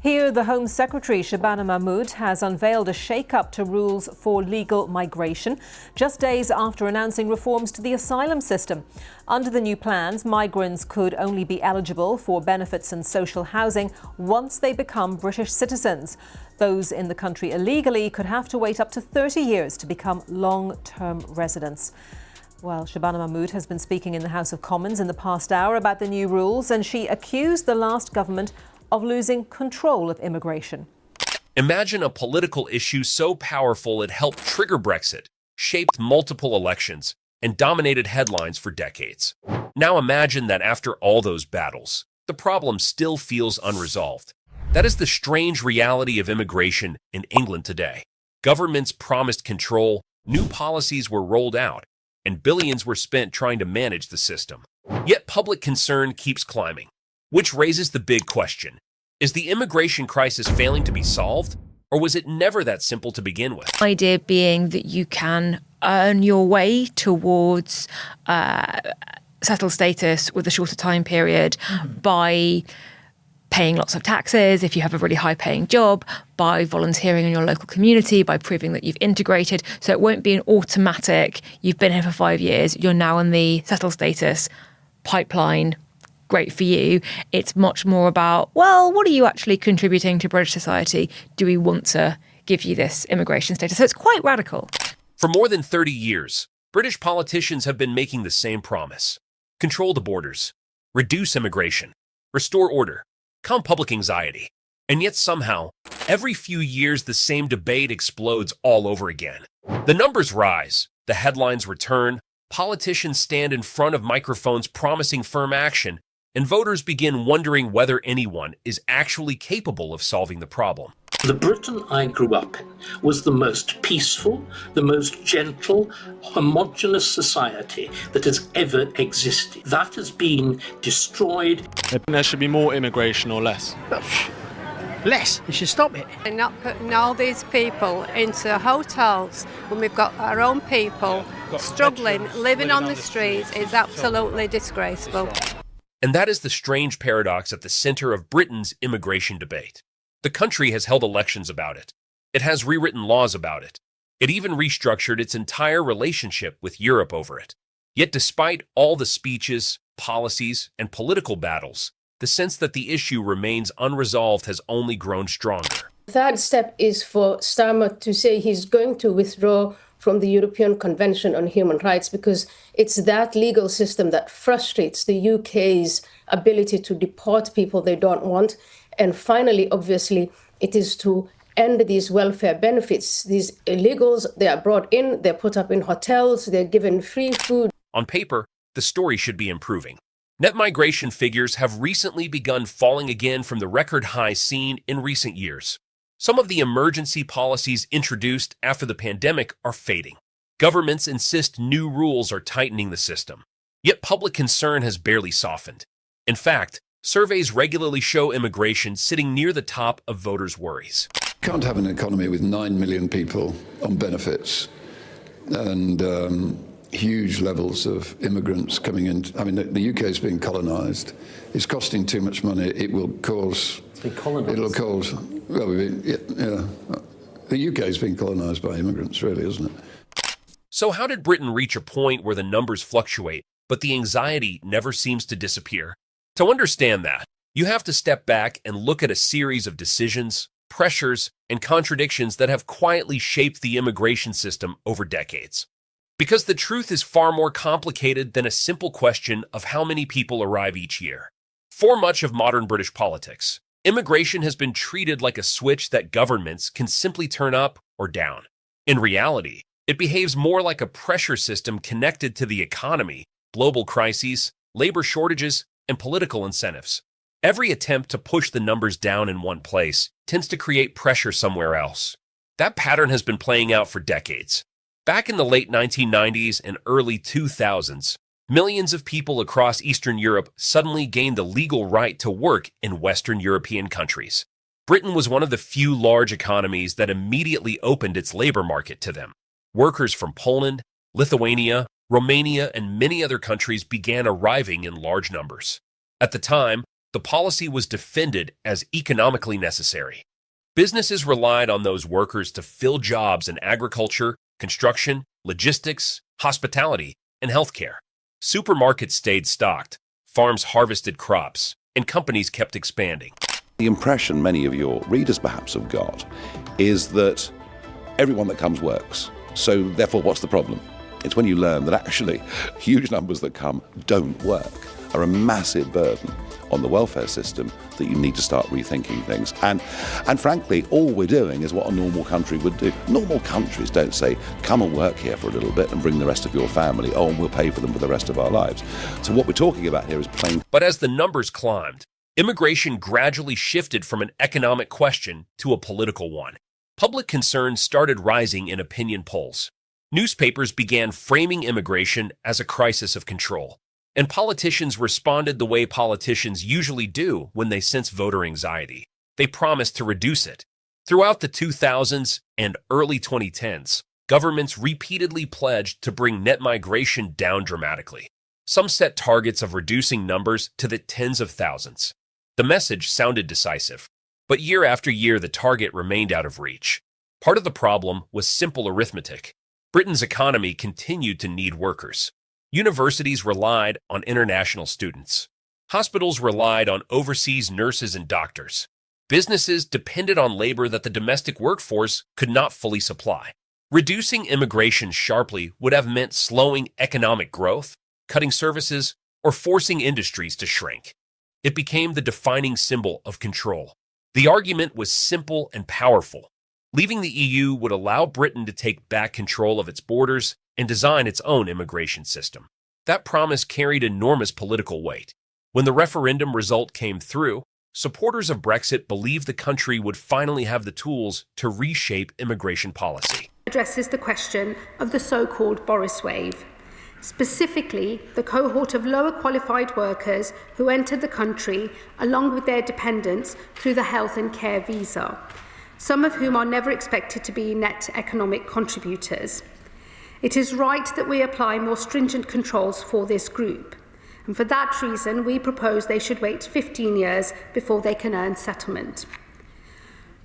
Here, the Home Secretary, Shabana Mahmood, has unveiled a shake-up to rules for legal migration, just days after announcing reforms to the asylum system. Under the new plans, migrants could only be eligible for benefits and social housing once they become British citizens. Those in the country illegally could have to wait up to 30 years to become long-term residents. Well, Shabana Mahmood has been speaking in the House of Commons in the past hour about the new rules, and she accused the last government of losing control of immigration. Imagine a political issue so powerful it helped trigger Brexit, shaped multiple elections, and dominated headlines for decades. Now imagine that after all those battles, the problem still feels unresolved. That is the strange reality of immigration in England today. Governments promised control, new policies were rolled out, and billions were spent trying to manage the system. Yet public concern keeps climbing. Which raises the big question. Is the immigration crisis failing to be solved, or was it never that simple to begin with? The idea being that you can earn your way towards settled status with a shorter time period by paying lots of taxes, if you have a really high-paying job, by volunteering in your local community, by proving that you've integrated. So it won't be an automatic, you've been here for 5 years, you're now in the settled status pipeline, great for you. It's much more about, well, what are you actually contributing to British society? Do we want to give you this immigration status? So it's quite radical. For more than 30 years, British politicians have been making the same promise. Control the borders, reduce immigration, restore order, calm public anxiety. And yet somehow, every few years the same debate explodes all over again. The numbers rise, the headlines return, politicians stand in front of microphones promising firm action, and voters begin wondering whether anyone is actually capable of solving the problem. The Britain I grew up in was the most peaceful, the most gentle, homogenous society that has ever existed. That has been destroyed. There should be more immigration or less? Less. You should stop it. And not putting all these people into hotels when we've got our own people struggling, living on the streets is absolutely disgraceful. And that is the strange paradox at the center of Britain's immigration debate. The country has held elections about it. It has rewritten laws about it. It even restructured its entire relationship with Europe over it. Yet despite all the speeches, policies, and political battles, the sense that the issue remains unresolved has only grown stronger. The third step is for Starmer to say he's going to withdraw from the European Convention on Human Rights, because it's that legal system that frustrates the UK's ability to deport people they don't want. And finally, obviously, it is to end these welfare benefits. These illegals, they are brought in, they're put up in hotels, they're given free food. On paper, the story should be improving. Net migration figures have recently begun falling again from the record high seen in recent years. Some of the emergency policies introduced after the pandemic are fading. Governments insist new rules are tightening the system. Yet public concern has barely softened. In fact, surveys regularly show immigration sitting near the top of voters' worries. Can't have an economy with 9 million people on benefits and huge levels of immigrants coming in. I mean, the UK is being colonised. It's costing too much money. It will cause... It'll cause... Well, the UK is being colonised by immigrants, really, isn't it? So how did Britain reach a point where the numbers fluctuate, but the anxiety never seems to disappear? To understand that, you have to step back and look at a series of decisions, pressures, and contradictions that have quietly shaped the immigration system over decades. Because the truth is far more complicated than a simple question of how many people arrive each year. For much of modern British politics, immigration has been treated like a switch that governments can simply turn up or down. In reality, it behaves more like a pressure system connected to the economy, global crises, labor shortages, and political incentives. Every attempt to push the numbers down in one place tends to create pressure somewhere else. That pattern has been playing out for decades. Back in the late 1990s and early 2000s, millions of people across Eastern Europe suddenly gained the legal right to work in Western European countries. Britain was one of the few large economies that immediately opened its labor market to them. Workers from Poland, Lithuania, Romania, and many other countries began arriving in large numbers. At the time, the policy was defended as economically necessary. Businesses relied on those workers to fill jobs in agriculture, construction, logistics, hospitality, and healthcare. Supermarkets stayed stocked, farms harvested crops, and companies kept expanding. The impression many of your readers perhaps have got is that everyone that comes works. So therefore, what's the problem? It's when you learn that actually huge numbers that come don't work, are a massive burden on the welfare system, that you need to start rethinking things. And frankly, all we're doing is what a normal country would do. Normal countries don't say, come and work here for a little bit and bring the rest of your family, and we'll pay for them for the rest of our lives. So what we're talking about here is plain. But as the numbers climbed, immigration gradually shifted from an economic question to a political one. Public concern started rising in opinion polls. Newspapers began framing immigration as a crisis of control. And politicians responded the way politicians usually do when they sense voter anxiety. They promised to reduce it. Throughout the 2000s and early 2010s, governments repeatedly pledged to bring net migration down dramatically. Some set targets of reducing numbers to the tens of thousands. The message sounded decisive, but year after year the target remained out of reach. Part of the problem was simple arithmetic. Britain's economy continued to need workers. Universities relied on international students. Hospitals relied on overseas nurses and doctors. Businesses depended on labor that the domestic workforce could not fully supply. Reducing immigration sharply would have meant slowing economic growth, cutting services, or forcing industries to shrink. It became the defining symbol of control. The argument was simple and powerful. Leaving the EU would allow Britain to take back control of its borders and design its own immigration system. That promise carried enormous political weight. When the referendum result came through, supporters of Brexit believed the country would finally have the tools to reshape immigration policy. Addresses the question of the so-called Boris wave, specifically the cohort of lower qualified workers who entered the country along with their dependents through the health and care visa, some of whom are never expected to be net economic contributors. It is right that we apply more stringent controls for this group, and for that reason we propose they should wait 15 years before they can earn settlement.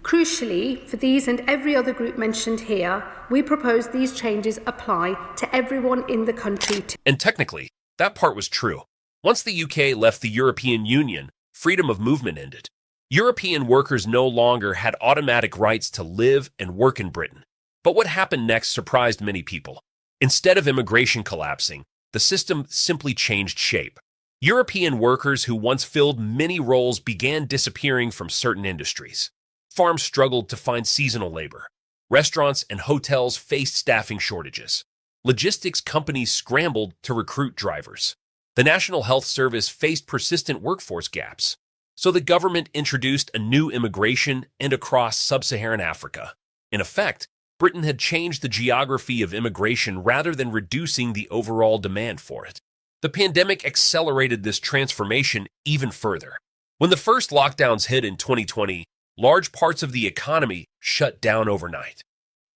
Crucially, for these and every other group mentioned here, we propose these changes apply to everyone in the country too. And technically, that part was true. Once the UK left the European Union, freedom of movement ended. European workers no longer had automatic rights to live and work in Britain. But what happened next surprised many people. Instead of immigration collapsing, the system simply changed shape. European workers who once filled many roles began disappearing from certain industries. Farms struggled to find seasonal labor. Restaurants and hotels faced staffing shortages. Logistics companies scrambled to recruit drivers. The National Health Service faced persistent workforce gaps. So the government introduced a new immigration and across sub-Saharan Africa. In effect, Britain had changed the geography of immigration rather than reducing the overall demand for it. The pandemic accelerated this transformation even further. When the first lockdowns hit in 2020, large parts of the economy shut down overnight.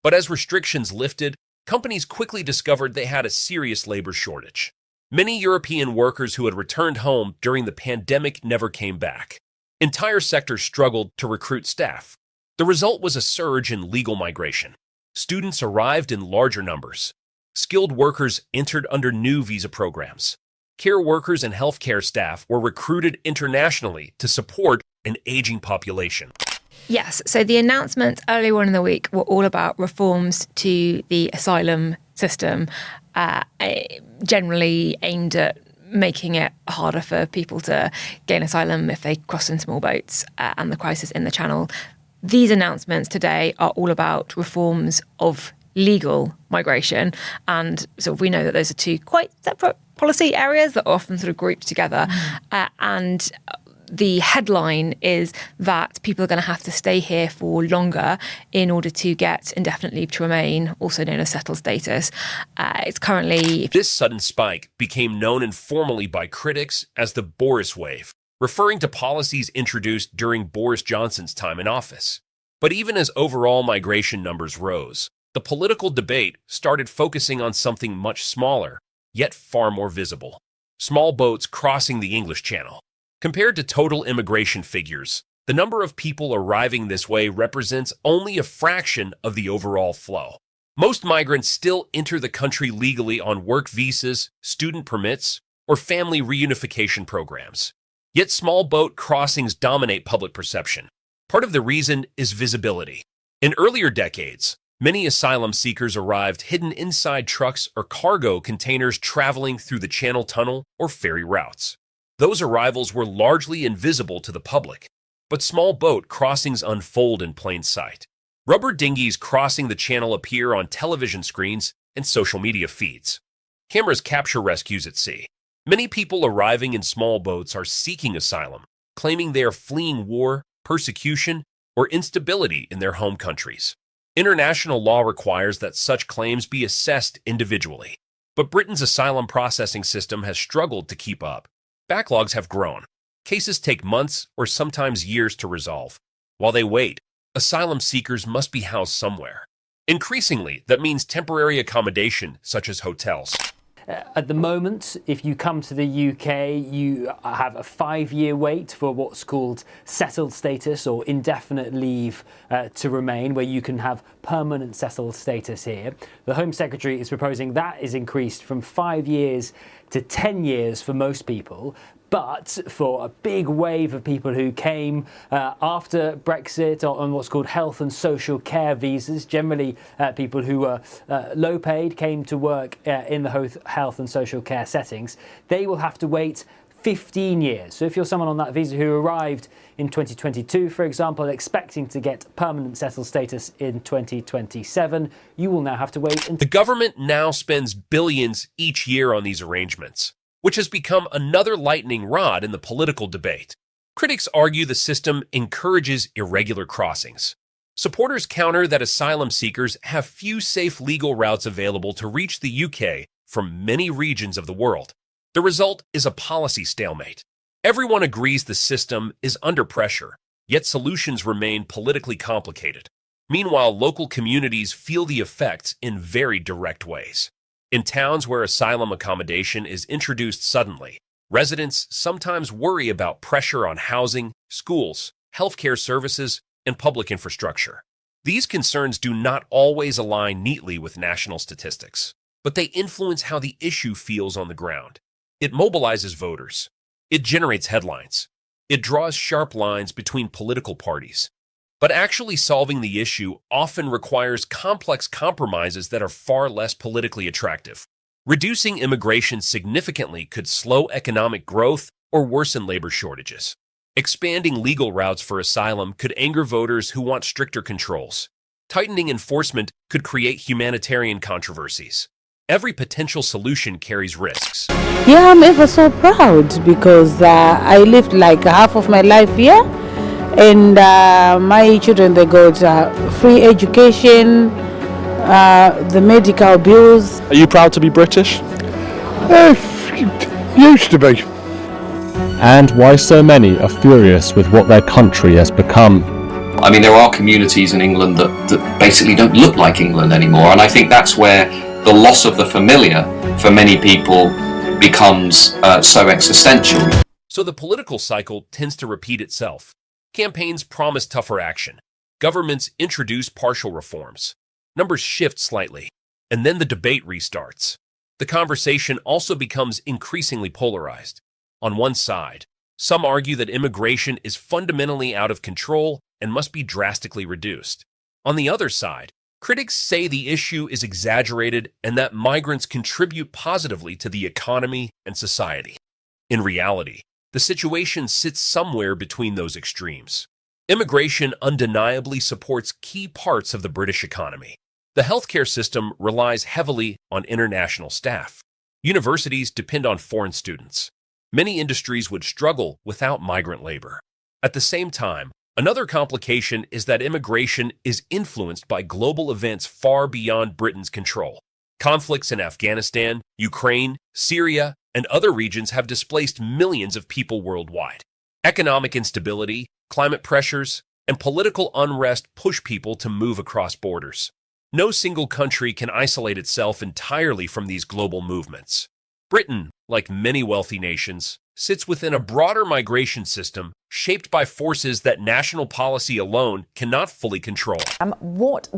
But as restrictions lifted, companies quickly discovered they had a serious labor shortage. Many European workers who had returned home during the pandemic never came back. Entire sectors struggled to recruit staff. The result was a surge in legal migration. Students arrived in larger numbers. Skilled workers entered under new visa programs. Care workers and healthcare staff were recruited internationally to support an aging population. Yes, so the announcements earlier on in the week were all about reforms to the asylum system, generally aimed at making it harder for people to gain asylum if they cross in small boats and the crisis in the Channel. These announcements today are all about reforms of legal migration, and so we know that those are two quite separate policy areas that are often sort of grouped together. And the headline is that people are going to have to stay here for longer in order to get indefinite leave to remain, also known as settled status. It's currently... This sudden spike became known informally by critics as the Boris wave, referring to policies introduced during Boris Johnson's time in office. But even as overall migration numbers rose, the political debate started focusing on something much smaller, yet far more visible. Small boats crossing the English Channel. Compared to total immigration figures, the number of people arriving this way represents only a fraction of the overall flow. Most migrants still enter the country legally on work visas, student permits, or family reunification programs. Yet small boat crossings dominate public perception. Part of the reason is visibility. In earlier decades, many asylum seekers arrived hidden inside trucks or cargo containers traveling through the Channel Tunnel or ferry routes. Those arrivals were largely invisible to the public, but small boat crossings unfold in plain sight. Rubber dinghies crossing the channel appear on television screens and social media feeds. Cameras capture rescues at sea. Many people arriving in small boats are seeking asylum, claiming they are fleeing war, persecution, or instability in their home countries. International law requires that such claims be assessed individually, but Britain's asylum processing system has struggled to keep up. Backlogs have grown. Cases take months or sometimes years to resolve. While they wait, asylum seekers must be housed somewhere. Increasingly, that means temporary accommodation, such as hotels. At the moment, if you come to the UK, you have a 5-year wait for what's called settled status or indefinite leave to remain, where you can have permanent settled status here. The Home Secretary is proposing that is increased from 5 years to 10 years for most people. But for a big wave of people who came after Brexit on what's called health and social care visas, generally people who were low paid, came to work in the health and social care settings, they will have to wait 15 years. So if you're someone on that visa who arrived in 2022, for example, expecting to get permanent settled status in 2027, you will now have to wait until... The government now spends billions each year on these arrangements, which has become another lightning rod in the political debate. Critics argue the system encourages irregular crossings. Supporters counter that asylum seekers have few safe legal routes available to reach the UK from many regions of the world. The result is a policy stalemate. Everyone agrees the system is under pressure, yet solutions remain politically complicated. Meanwhile, local communities feel the effects in very direct ways. In towns where asylum accommodation is introduced suddenly, residents sometimes worry about pressure on housing, schools, healthcare services, and public infrastructure. These concerns do not always align neatly with national statistics, but they influence how the issue feels on the ground. It mobilizes voters. It generates headlines. It draws sharp lines between political parties. But actually solving the issue often requires complex compromises that are far less politically attractive. Reducing immigration significantly could slow economic growth or worsen labor shortages. Expanding legal routes for asylum could anger voters who want stricter controls. Tightening enforcement could create humanitarian controversies. Every potential solution carries risks. Yeah, I'm ever so proud because I lived like half of my life here. And my children, they got free education, the medical bills. Are you proud to be British? Used to be. And why so many are furious with what their country has become. I mean, there are communities in England that basically don't look like England anymore, and I think that's where the loss of the familiar for many people becomes so existential. So the political cycle tends to repeat itself. Campaigns promise tougher action. Governments introduce partial reforms. Numbers shift slightly, and then the debate restarts. The conversation also becomes increasingly polarized. On one side, some argue that immigration is fundamentally out of control and must be drastically reduced. On the other side, critics say the issue is exaggerated and that migrants contribute positively to the economy and society. In reality, the situation sits somewhere between those extremes. Immigration undeniably supports key parts of the British economy. The healthcare system relies heavily on international staff. Universities depend on foreign students. Many industries would struggle without migrant labor. At the same time, another complication is that immigration is influenced by global events far beyond Britain's control. Conflicts in Afghanistan, Ukraine, Syria, and other regions have displaced millions of people worldwide. Economic instability, climate pressures, and political unrest push people to move across borders. No single country can isolate itself entirely from these global movements. Britain, like many wealthy nations, sits within a broader migration system shaped by forces that national policy alone cannot fully control. What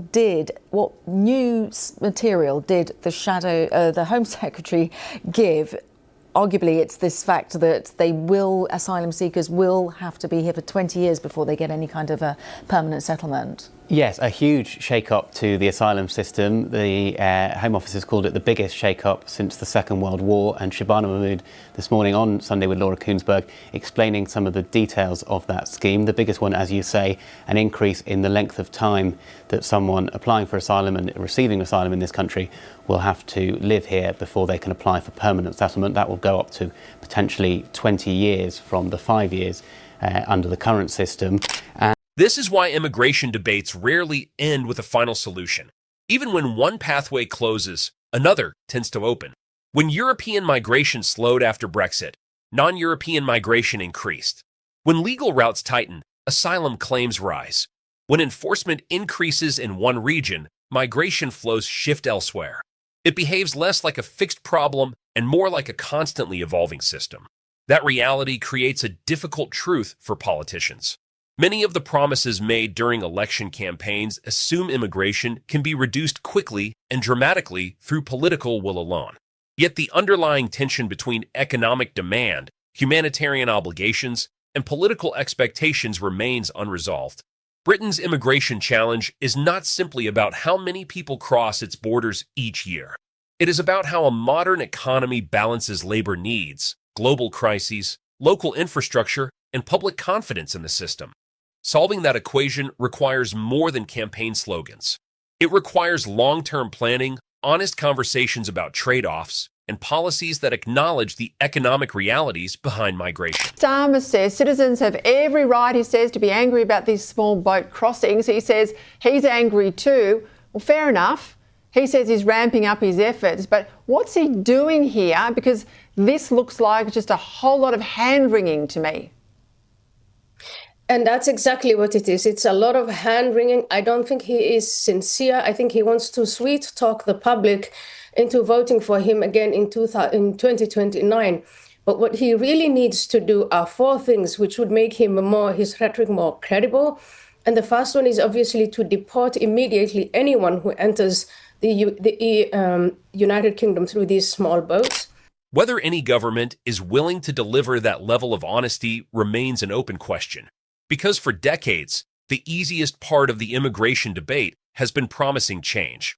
new material did the Home Secretary give? Arguably, it's this fact that asylum seekers will have to be here for 20 years before they get any kind of a permanent settlement. Yes, a huge shake-up to the asylum system. The Home Office has called it the biggest shake-up since the Second World War, and Shabana Mahmood this morning on Sunday with Laura Koonsberg explaining some of the details of that scheme. The biggest one, as you say, an increase in the length of time that someone applying for asylum and receiving asylum in this country will have to live here before they can apply for permanent settlement. That will go up to potentially 20 years from the 5 years under the current system. This is why immigration debates rarely end with a final solution. Even when one pathway closes, another tends to open. When European migration slowed after Brexit, non-European migration increased. When legal routes tighten, asylum claims rise. When enforcement increases in one region, migration flows shift elsewhere. It behaves less like a fixed problem and more like a constantly evolving system. That reality creates a difficult truth for politicians. Many of the promises made during election campaigns assume immigration can be reduced quickly and dramatically through political will alone. Yet the underlying tension between economic demand, humanitarian obligations, and political expectations remains unresolved. Britain's immigration challenge is not simply about how many people cross its borders each year. It is about how a modern economy balances labor needs, global crises, local infrastructure, and public confidence in the system. Solving that equation requires more than campaign slogans. It requires long-term planning, honest conversations about trade-offs, and policies that acknowledge the economic realities behind migration. Starmer says citizens have every right, he says, to be angry about these small boat crossings. He says he's angry too. Well, fair enough. He says he's ramping up his efforts, but what's he doing here? Because this looks like just a whole lot of hand-wringing to me. And that's exactly what it is. It's a lot of hand-wringing. I don't think he is sincere. I think he wants to sweet-talk the public into voting for him again in 2029. But what he really needs to do are 4 things which would make his rhetoric more credible. And the first one is obviously to deport immediately anyone who enters the United Kingdom through these small boats. Whether any government is willing to deliver that level of honesty remains an open question. Because for decades, the easiest part of the immigration debate has been promising change.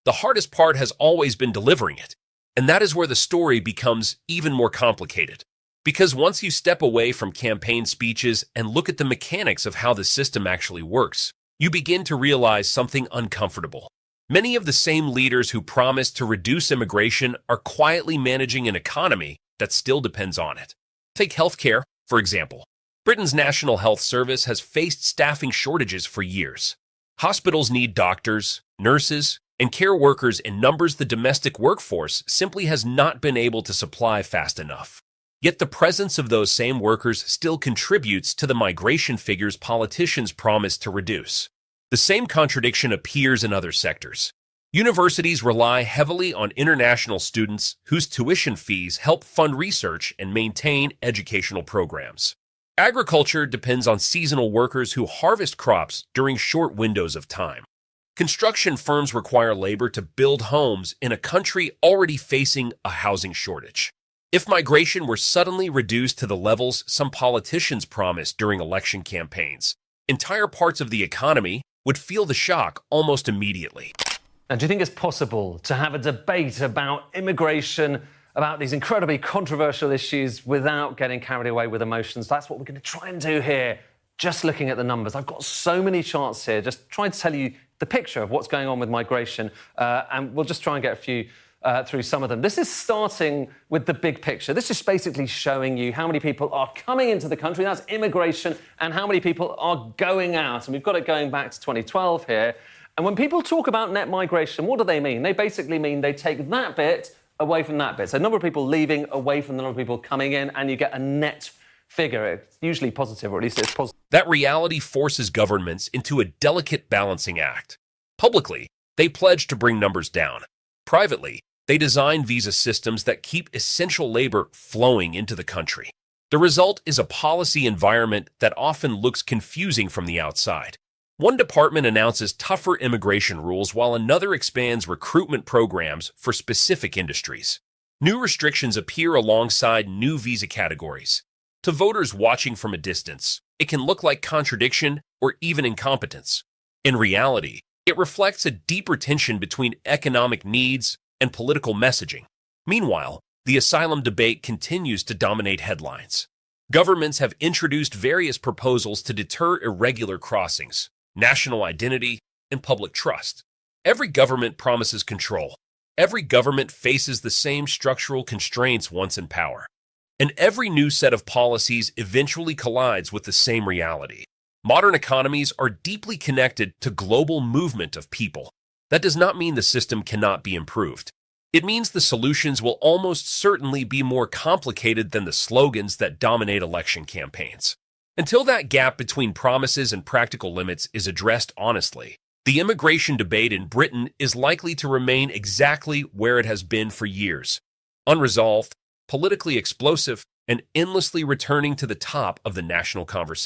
The hardest part has always been delivering it. And that is where the story becomes even more complicated. Because once you step away from campaign speeches and look at the mechanics of how the system actually works, you begin to realize something uncomfortable. Many of the same leaders who promised to reduce immigration are quietly managing an economy that still depends on it. Take healthcare, for example. Britain's National Health Service has faced staffing shortages for years. Hospitals need doctors, nurses, and care workers in numbers the domestic workforce simply has not been able to supply fast enough. Yet the presence of those same workers still contributes to the migration figures politicians promise to reduce. The same contradiction appears in other sectors. Universities rely heavily on international students whose tuition fees help fund research and maintain educational programs. Agriculture depends on seasonal workers who harvest crops during short windows of time. Construction firms require labor to build homes in a country already facing a housing shortage. If migration were suddenly reduced to the levels some politicians promised during election campaigns, entire parts of the economy would feel the shock almost immediately. And do you think it's possible to have a debate about immigration, about these incredibly controversial issues without getting carried away with emotions? That's what we're going to try and do here, just looking at the numbers. I've got so many charts here, just trying to tell you the picture of what's going on with migration, and we'll just try and get a few through some of them. This is starting with the big picture. This is basically showing you how many people are coming into the country, that's immigration, and how many people are going out. And we've got it going back to 2012 here. And when people talk about net migration, what do they mean? They basically mean they take that bit away from that bit. So a number of people leaving away from the number of people coming in, and you get a net figure. It's usually positive, or at least it's positive. That reality forces governments into a delicate balancing act. Publicly, they pledge to bring numbers down. Privately, they design visa systems that keep essential labor flowing into the country. The result is a policy environment that often looks confusing from the outside. One department announces tougher immigration rules while another expands recruitment programs for specific industries. New restrictions appear alongside new visa categories. To voters watching from a distance, it can look like contradiction or even incompetence. In reality, it reflects a deeper tension between economic needs and political messaging. Meanwhile, the asylum debate continues to dominate headlines. Governments have introduced various proposals to deter irregular crossings, national identity, and public trust. Every government promises control. Every government faces the same structural constraints once in power. And every new set of policies eventually collides with the same reality. Modern economies are deeply connected to global movement of people. That does not mean the system cannot be improved. It means the solutions will almost certainly be more complicated than the slogans that dominate election campaigns. Until that gap between promises and practical limits is addressed honestly, the immigration debate in Britain is likely to remain exactly where it has been for years, unresolved, politically explosive, and endlessly returning to the top of the national conversation.